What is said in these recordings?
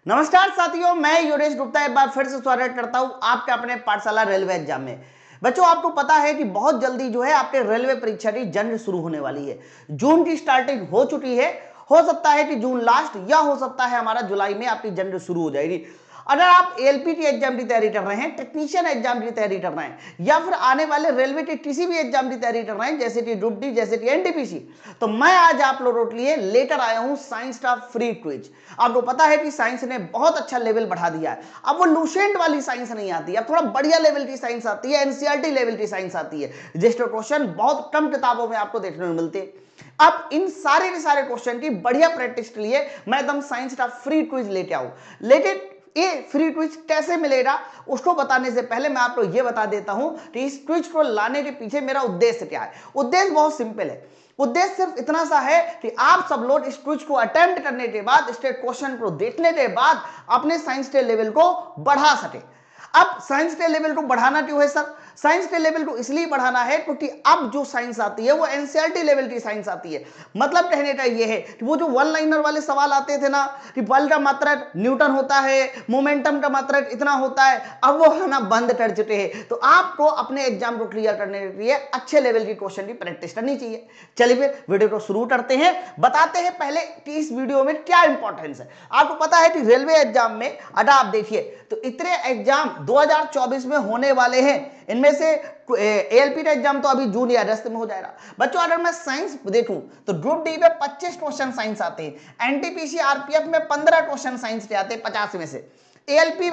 नमस्कार साथियों, मैं योगेश गुप्ता एक बार फिर से स्वागत करता हूं आपके अपने पाठशाला रेलवे एग्जाम में। बच्चों, आपको पता है कि बहुत जल्दी जो है आपके रेलवे परीक्षा की जंग शुरू होने वाली है। जून की स्टार्टिंग हो चुकी है, हो सकता है कि जून लास्ट या हो सकता है हमारा जुलाई में आपकी जंग शुरू हो जाएगी। अगर आप एलपीटी एग्जाम की तैयारी कर रहे हैं, टेक्नीशियन एग्जाम की तैयारी कर रहे हैं या फिर आने वाले रेलवे के किसी भी एग्जाम की तैयारी कर रहे हैं जैसे कि ग्रुप डी, जैसे कि एनटीपीसी, तो मैं आज आप लोगों के लिए लेकर आया हूं साइंस का फ्री क्विज। आपको पता है कि साइंस ने बहुत अच्छा लेवल बढ़ा दिया है। अब वो लूसेंट वाली साइंस नहीं आती, अब थोड़ा बढ़िया लेवल की साइंस आती है, एनसीईआरटी लेवल की साइंस आती है, जिसके क्वेश्चन बहुत कम किताबों में आपको देखने को मिलते हैं। अब इन सारे के सारे क्वेश्चन की बढ़िया प्रैक्टिस के लिए मैं एकदम साइंस का फ्री क्विज लेके आऊं। लेकिन ये फ्री क्विज कैसे मिलेगा उसको बताने से पहले मैं आपको ये बता देता हूं कि इस क्विज को लाने के पीछे मेरा उद्देश्य क्या है। उद्देश्य बहुत सिंपल है। उद्देश्य सिर्फ इतना सा है कि आप सब लोग इस क्विज को अटेम्प्ट करने के बाद, इसके क्वेश्चन को देखने के बाद अपने साइंस के लेवल को बढ़ा सके। अब साइंस के लेवल को बढ़ाना क्यों है सर? साइंस के लेवल को इसलिए बढ़ाना है क्योंकि अब जो साइंस आती है वो एनसीईआरटी लेवल की साइंस आती है। मतलब कहने का ये है कि वो जो वन लाइनर वाले सवाल आते थे ना कि बल का मात्रक न्यूटन होता है, मोमेंटम का मात्रक इतना होता है, अब वो है ना बंद कर चुके हैं। तो आपको अपने एग्जाम को क्लियर करने के लिए अच्छे लेवल की क्वेश्चन की प्रैक्टिस करनी चाहिए। चलिए फिर वीडियो को शुरू करते हैं। बताते हैं पहले कि इस वीडियो में क्या इंपॉर्टेंस है। आपको पता है कि रेलवे एग्जाम में अगर आप देखिए तो इतने एग्जाम 2024 में होने वाले हैं। इनमें से एएलपी का एग्जाम तो अभी जून या अगस्त में हो जाएगा। बच्चों, अगर मैं साइंस देखूं तो ग्रुप डी में 25 क्वेश्चन साइंस आते हैं, एनटीपीसी आरपीएफ में 15 क्वेश्चन साइंस के आते हैं 50 में से, एएलपी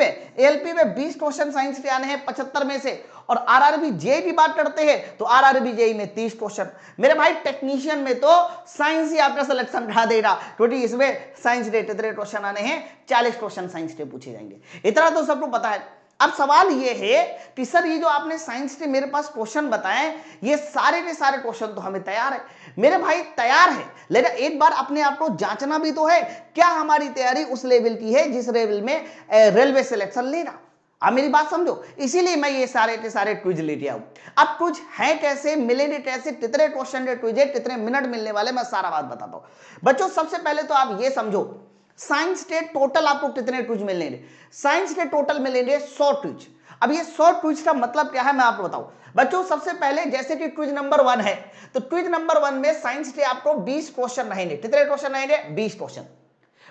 में 20 क्वेश्चन साइंस के आने हैं 75 में से, और आरआरबी जेई की बात करते हैं तो आरआरबी जेई में 30 क्वेश्चन। मेरे भाई टेक्नीशियन में तो साइंस ही आपका सिलेक्शन करा देगा, क्योंकि इसमें साइंस के कितने क्वेश्चन आने हैं, 40 क्वेश्चन साइंस के पूछे जाएंगे। इतना तो सबको पता है। अब सवाल ये है कि सर ये जो आपने साइंस के मेरे पास क्वेश्चन बताए, ये सारे के सारे क्वेश्चन तो हमें तैयार है। मेरे भाई तैयार है, लेकिन एक बार अपने आप को जांचना भी तो है, क्या हमारी तैयारी उस लेवल की है जिस लेवल में रेलवे सिलेक्शन लेगा। आप मेरी बात समझो, इसीलिए मैं ये सारे के सारे क्विज लेके आऊं। अब कुछ है कैसे, मिलेंगे कैसे, कितने क्वेश्चन के क्विज है, कितने मिनट मिलने वाले, मैं सारा बात बताता हूं। बच्चों, सबसे पहले तो आप ये समझो, साइंस के टोटल आपको कितने क्विज मिलेंगे। साइंस के टोटल मिलेंगे 100 क्विज। अब ये 100 क्विज का मतलब क्या है मैं आपको बताऊं। बच्चों, सबसे पहले जैसे कि क्विज नंबर 1 है, तो क्विज नंबर 1 में साइंस के आपको 20 क्वेश्चन रहेंगे। कितने क्वेश्चन रहेंगे? 20 क्वेश्चन।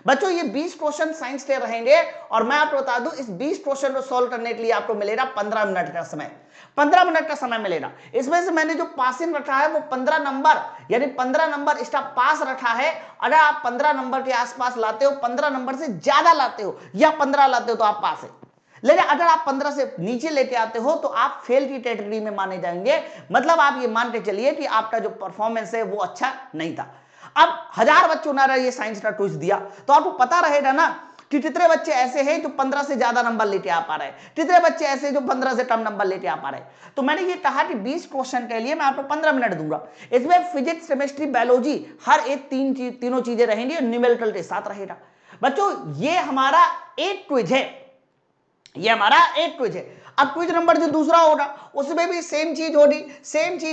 बच्चों, ये 20 क्वेश्चन साइंस के रहेंगे, और मैं आपको बता दूं इस 20 क्वेश्चन को सॉल्व करने के लिए आपको मिलेगा 15 मिनट का समय। 15 मिनट का समय मिलेगा। इसमें से मैंने जो पासिंग रखा है वो 15 नंबर, यानी 15 नंबर इसका पास रखा है। अगर आप 15 नंबर के आसपास लाते हो, 15 नंबर से ज्यादा लाते हो या 15 लाते हो तो आप पास है। लेकिन अगर आप 15 से नीचे लेके आते हो तो आप फेल की कैटेगरी में माने जाएंगे। मतलब आप ये मान के चलिए कि आपका जो परफॉर्मेंस है वो अच्छा नहीं था। अब 1000 बच्चों ने ये साइंस का क्विज दिया तो आपको पता रहेगा ना कि कितने बच्चे ऐसे हैं जो 15 से ज्यादा नंबर लेके आ पा रहे हैं, कितने बच्चे ऐसे जो 15 से कम नंबर लेके आ पा रहे हैं। तो मैंने ये कहा कि 20 क्वेश्चन के लिए मैं आपको 15 मिनट दूंगा। इसमें फिजिक्स, केमिस्ट्री, बायोलॉजी हर एक तीनों चीजें रहेंगी और न्यूमेरिकल के साथ रहेगा। बच्चों, ये हमारा एक क्विज है, ये हमारा एक क्विज है। अब क्विज नंबर जो दूसरा होगा उसमें भी सेम चीज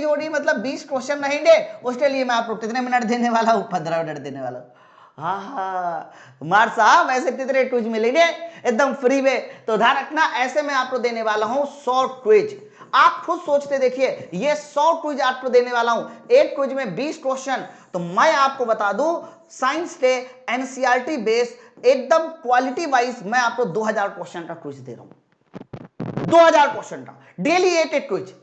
होगी, मतलब 20 क्वेश्चन रहेंगे। उसके लिए मैं आपको कितने मिनट देने वाला हूं? 15 मिनट देने वाला हूं। हाँ मार साहब, ऐसे कितने क्विज मिलेंगे एकदम फ्री में? तो ध्यान रखना, ऐसे मैं आपको देने वाला हूं 100 क्विज। आप खुद सोचते देखिए, ये 100 क्विज आपको देने वाला हूं, एक क्विज में 20 क्वेश्चन। तो मैं आपको बता दूं साइंस के एनसीईआरटी बेस एकदम क्वालिटी वाइज मैं आपको 2000 क्वेश्चन का क्विज दे रहा हूं। 2000 क्वेश्चन का डेली एक क्विज,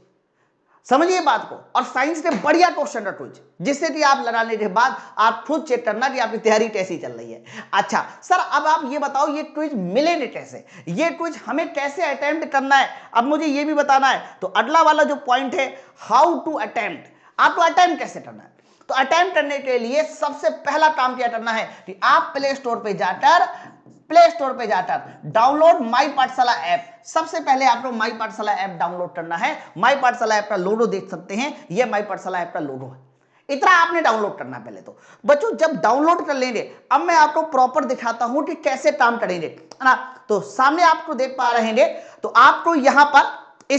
समझिए बात को। और साइंस के बढ़िया क्वेश्चन का क्विज, जिससे कि आप लगाने के बाद आप खुद चेक करना कि आपकी तैयारी कैसी चल रही है। अच्छा सर, अब आप ये बताओ ये क्विज मिलेंगे कैसे, ये क्विज हमें कैसे अटेम्प्ट करना है, अब मुझे ये भी बताना है। तो अगला वाला जो पॉइंट है, हाउ टू अटेम्प्ट, आपको अटेम्प्ट कैसे करना है। तो अटेम्प्ट करने के लिए सबसे पहला काम क्या करना है कि आप प्ले स्टोर पे जाकर डाउनलोड माई पाठशाला ऐप। सबसे पहले आपको माई पाठशाला ऐप डाउनलोड करना है। माई पाठशाला ऐप का लोगो देख सकते हैं, ये माई पाठशाला ऐप का लोगो है। इतना आपने डाउनलोड करना है पहले तो। बच्चों, जब डाउनलोड कर लेंगे, अब मैं आपको प्रॉपर दिखाता हूं कि कैसे काम करेंगे, है ना। तो सामने आपको देख पा रहे हैं, तो आपको यहां पर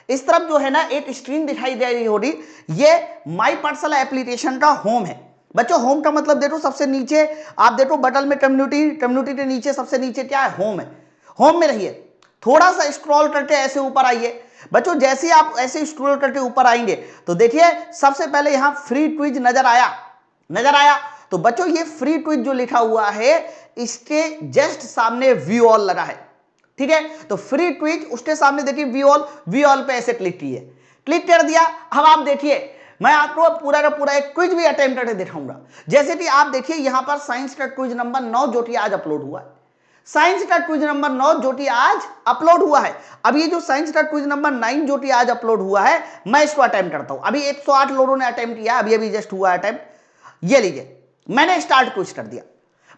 इस तरफ जो है ना एक स्क्रीन दिखाई दे रही होगी, ये माई पाठशाला एप्लीकेशन का होम है। बच्चों होम का मतलब देखो सबसे नीचे आप देखो बटन में कम्युनिटी, कम्युनिटी के नीचे सबसे नीचे क्या है, होम है। होम में रहिए, थोड़ा सा स्क्रॉल करके ऐसे ऊपर आइए। बच्चों जैसे आप ऐसे स्क्रॉल करके ऊपर आएंगे तो देखिए सबसे पहले यहां फ्री क्विज नजर आया, नजर आया। तो बच्चों ये फ्री क्विज जो लिखा हुआ है इसके जस्ट सामने व्यू ऑल लगा है, ठीक है। तो फ्री क्विज उसके सामने देखिए व्यू ऑल, व्यू ऑल पे ऐसे क्लिक कीजिए, क्लिक कर दिया। अब आप देखिए मैं आपको पूरा का पूरा एक क्विज भी अटेम्प्ट करके दिखाऊंगा। जैसे कि आप देखिए यहां पर साइंस का क्विज नंबर 9 जो कि आज अपलोड हुआ है, साइंस का क्विज नंबर 9 जो कि आज अपलोड हुआ है। अब ये जो साइंस का क्विज नंबर 9 जो कि आज अपलोड हुआ है मैं इसको अटेम्प्ट करता हूं। अभी 108 लोगों ने अटेम्प्ट किया, अभी अभी जस्ट हुआ अटेम्प्ट। ये लीजिए मैंने स्टार्ट क्विज कर दिया।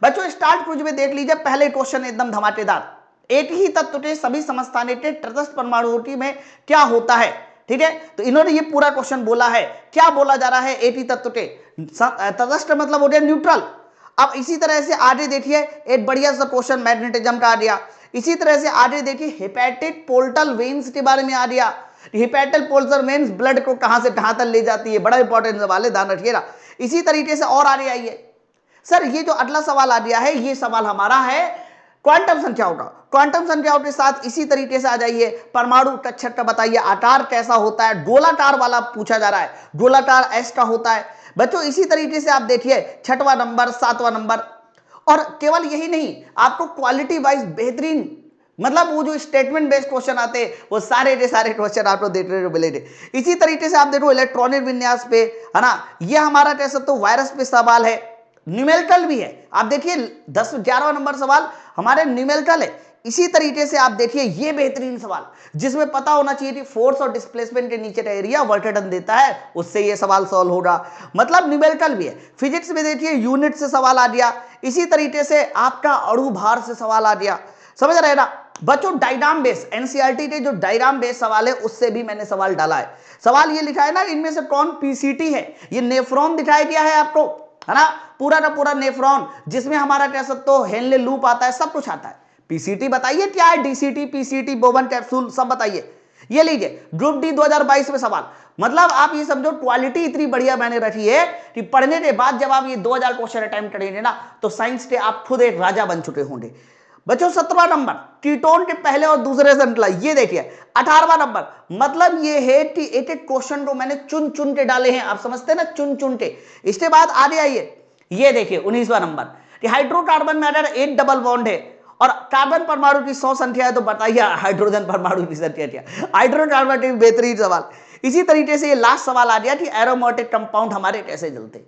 बच्चों स्टार्ट क्विज में देख लीजिए पहले क्वेश्चन एकदम धमाकेदार, एक ही तत्व के सभी समस्थानिक के तटस्थ परमाणु में क्या होता है, ठीक है। तो इन्होंने ये पूरा क्वेश्चन बोला है, क्या बोला जा रहा है, एक ही तत्व के तटस्थ मतलब हो गया न्यूट्रल। अब इसी तरह से आगे देखिए एक बढ़िया सा क्वेश्चन मैग्नेटिज्म का आ गया। इसी तरह से आगे देखिए हेपेटिक पोर्टल वेन्स के बारे में आ गया। हेपेटल पोर्टल वेन्स ब्लड को कहां से कहां तक ले जाती है, बड़ा इंपॉर्टेंट सवाल है, ध्यान रखिएगा। इसी तरीके से और आगे आइए सर, ये जो अगला सवाल आ गया है ये सवाल हमारा है क्वांटम संख्याओं का। क्वांटम संख्याओं के साथ इसी तरीके से आ जाइए, परमाणु कक्षक का बताइए आकार कैसा होता है, गोलाकार वाला पूछा जा रहा है, गोलाकार एस का होता है। बच्चों इसी तरीके से आप देखिए 6वां नंबर 7वां नंबर। और केवल यही नहीं, आपको क्वालिटी वाइज बेहतरीन मतलब वो जो स्टेटमेंट बेस्ड क्वेश्चन आते हैं वो सारे के सारे क्वेश्चन आपको देखने को मिलेंगे। इसी तरीके से आप देखो इलेक्ट्रॉनिक विन्यास पे, है ना, ये हमारा कह सकते हो वायरस पे सवाल है, न्यूमेरिकल भी है। आप देखिए 10-11वां नंबर सवाल हमारे न्यूमेरिकल है। इसी तरीके से आप देखिए ये बेहतरीन सवाल जिसमें पता होना चाहिए कि फोर्स और डिस्प्लेसमेंट के नीचे का एरिया वर्क डन देता है, उससे ये सवाल सॉल्व होगा, मतलब न्यूमेरिकल भी है। फिजिक्स में देखिए यूनिट से सवाल आ गया, इसी तरीके से आपका अणु भार से सवाल आ गया, समझ रहे ना बच्चों। डायग्राम बेस एनसीईआरटी के जो डायग्राम बेस सवाल है उससे भी मैंने सवाल डाला है। सवाल ये लिखा है ना इनमें से कौन पीसीटी है, ये नेफ्रॉन दिखाई दिया है आपको, है ना, पूरा का पूरा नेफ्रॉन जिसमें हमारा कह सकते हो हेनले लूप आता है, सब कुछ आता है। पीसीटी बताइए क्या है, डीसीटी पीसीटी बोवन कैप्सूल सब बताइए। ये लीजिए ग्रुप डी 2022 में सवाल, मतलब आप ये समझो क्वालिटी इतनी बढ़िया मैंने रखी है कि पढ़ने के बाद जब आप ये 2000 क्वेश्चन अटेम्प्ट करेंगे ना तो साइंस के आप खुद एक राजा बन चुके होंगे। बच्चों 17वां नंबर कीटोन के पहले और दूसरे से, ये देखिए 18वां नंबर, मतलब ये है कि एक एक क्वेश्चन को मैंने चुन चुन के डाले हैं, आप समझते हैं ना, चुन चुन के। इसके बाद आगे आइए, ये देखिए 19वां नंबर कि हाइड्रोकार्बन में अगर एक डबल बॉन्ड है और कार्बन परमाणु की 100 संख्या है तो बताइए हाइड्रोजन परमाणु की संख्या क्या। हाइड्रोकार्बन की बेहतरीन सवाल। इसी तरीके से ये लास्ट सवाल आ गया कि एरोमेटिक कंपाउंड हमारे कैसे जलते।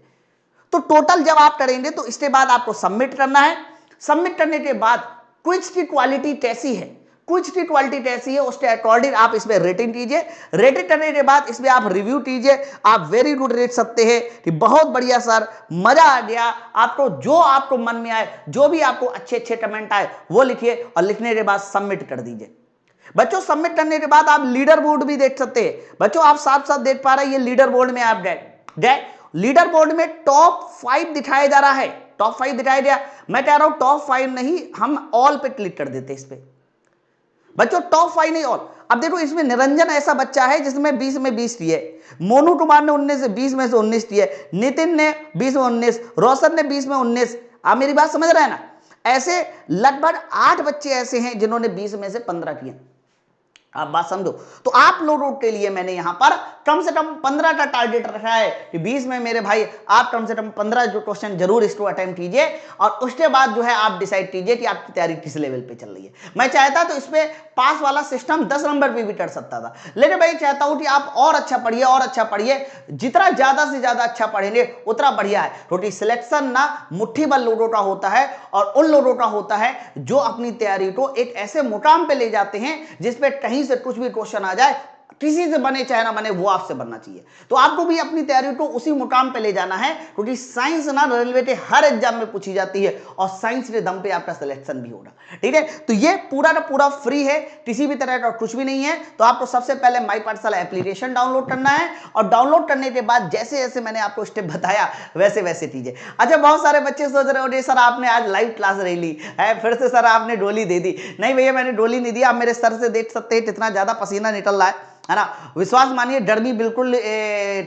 तो टोटल जब आप करेंगे तो इसके बाद आपको सबमिट करना है। सबमिट करने के बाद क्विज की क्वालिटी कैसी है, क्विज की क्वालिटी कैसी है उसके अकॉर्डिंग आप इसमें रेटिंग कीजिए। रेटिंग करने के बाद इसमें आप रिव्यू कीजिए, आप वेरी गुड रेट सकते हैं कि बहुत बढ़िया सर, मजा आ गया। आपको जो आपको मन में आए, जो भी आपको अच्छे अच्छे कमेंट आए वो लिखिए और लिखने के बाद सबमिट कर दीजिए। बच्चों सबमिट करने के बाद आप लीडर बोर्ड भी देख सकते हैं। बच्चों आप साफ साफ देख पा रहे हैं ये लीडर बोर्ड में आप गए, लीडर बोर्ड में टॉप 5 दिखाया जा रहा है, टॉप 5 दिखाया गया। मैं कह रहा हूं टॉप 5 नहीं, हम ऑल पे क्लिक कर देते इस पे। बच्चों टॉप 5 नहीं ऑल। अब देखो इसमें निरंजन ऐसा बच्चा है जिसमें 20 में 20 दिए, मोनू कुमार ने 20 में से 19 दिए, नितिन ने 20 में 19, रोशन ने 20 में 19। आप मेरी बात समझ रहे हैं ना, ऐसे लगभग 8 बच्चे ऐसे हैं जिन्होंने 20 में से 15 किए। आप बात समझो। तो आप लोगों के लिए मैंने यहां पर कम से कम 15 का टारगेट रखा है कि 20 में मेरे भाई आप कम से कम 15 जो क्वेश्चन जरूर इसको अटेम्प्ट कीजिए और उसके बाद जो है आप डिसाइड कीजिए कि आपकी तैयारी किस लेवल पे चल रही है। मैं चाहता तो इसमें पास वाला सिस्टम 10 नंबर पे भी कर सकता था, लेकिन भाई चाहता हूं कि आप और अच्छा पढ़िए और अच्छा पढ़िए, जितना ज्यादा से ज्यादा अच्छा पढ़ेंगे उतना बढ़िया है। क्योंकि सिलेक्शन ना मुट्ठी भर लोगों का होता है और उन लोगों का होता है जो अपनी तैयारी को एक ऐसे मुकाम पे ले जाते हैं जिसपे कहीं से कुछ भी क्वेश्चन आ जाए, किसी से बने चाहे ना बने, वो आपसे बनना चाहिए। तो आपको भी अपनी तैयारी को उसी मुकाम पे ले जाना है, क्योंकि साइंस ना रेलवे के हर एग्जाम में पूछी जाती है और साइंस के दम पे आपका सिलेक्शन भी होगा, ठीक है। तो ये पूरा का पूरा फ्री है, किसी भी तरह का कुछ भी नहीं है। तो आपको सबसे पहले माई पाठशाला एप्लीकेशन डाउनलोड करना है और डाउनलोड करने के बाद जैसे जैसे मैंने आपको स्टेप बताया वैसे वैसे कीजिए। अच्छा, बहुत सारे बच्चे सोच रहे हो सर आपने आज लाइव क्लास ले ली है, फिर से सर आपने डोली दे दी। नहीं भैया, मैंने डोली नहीं दी, आप मेरे सर से देख सकते हैं कितना ज्यादा पसीना निकल रहा है ना। विश्वास मानिए गर्मी बिल्कुल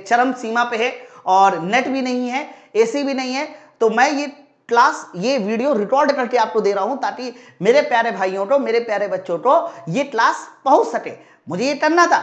चरम सीमा पे है और नेट भी नहीं है, एसी भी नहीं है, तो मैं ये वीडियो रिकॉर्ड करके आपको दे रहा हूं ताकि मेरे प्यारे भाइयों को, मेरे प्यारे बच्चों को ये क्लास पहुंच सके। मुझे ये करना था,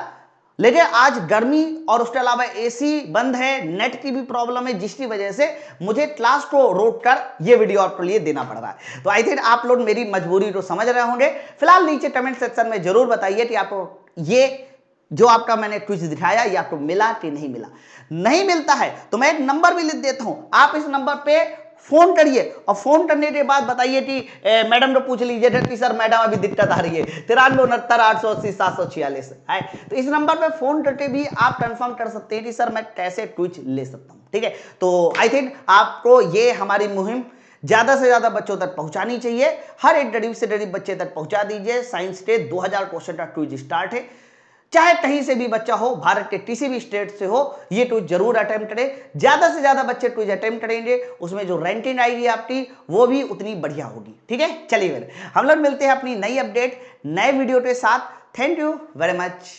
लेकिन आज गर्मी और उसके अलावा एसी बंद है, नेट की भी प्रॉब्लम है, जिसकी वजह से मुझे क्लास को रोक कर ये वीडियो आपके लिए देना पड़ रहा है। तो आई थिंक आप लोग मेरी मजबूरी को समझ रहे होंगे। फिलहाल नीचे कमेंट सेक्शन में जरूर बताइए कि आपको ये जो आपका मैंने क्विज दिखाया ये आपको मिला कि नहीं मिला। नहीं मिलता है तो मैं एक नंबर भी लिख देता हूं, आप इस नंबर पे फोन करिए और फोन करने के बाद बताइए कि मैडम को पूछ लीजिए कि सर मैडम अभी दिक्कत आ रही है, 93 69 880 746 है। तो इस नंबर पे फोन करके भी आप कंफर्म कर सकते हैं कि सर मैं कैसे क्विज ले सकता हूं। ठीक है, तो आई थिंक आपको ये हमारी मुहिम ज्यादा से ज्यादा बच्चों तक पहुंचानी चाहिए। हर एक गरीब से गरीब बच्चे तक पहुंचा दीजिए। साइंस के 2000 क्वेश्चन का क्विज स्टार्ट है, चाहे कहीं से भी बच्चा हो, भारत के किसी भी स्टेट से हो, ये क्विज जरूर अटेम्प्ट करें। ज्यादा से ज्यादा बच्चे क्विज अटेम्प्ट करेंगे, उसमें जो रैंकिंग आएगी आपकी वो भी उतनी बढ़िया होगी। ठीक है, चलिए फिर हम लोग मिलते हैं अपनी नई अपडेट, नए वीडियो के साथ। Thank you very much.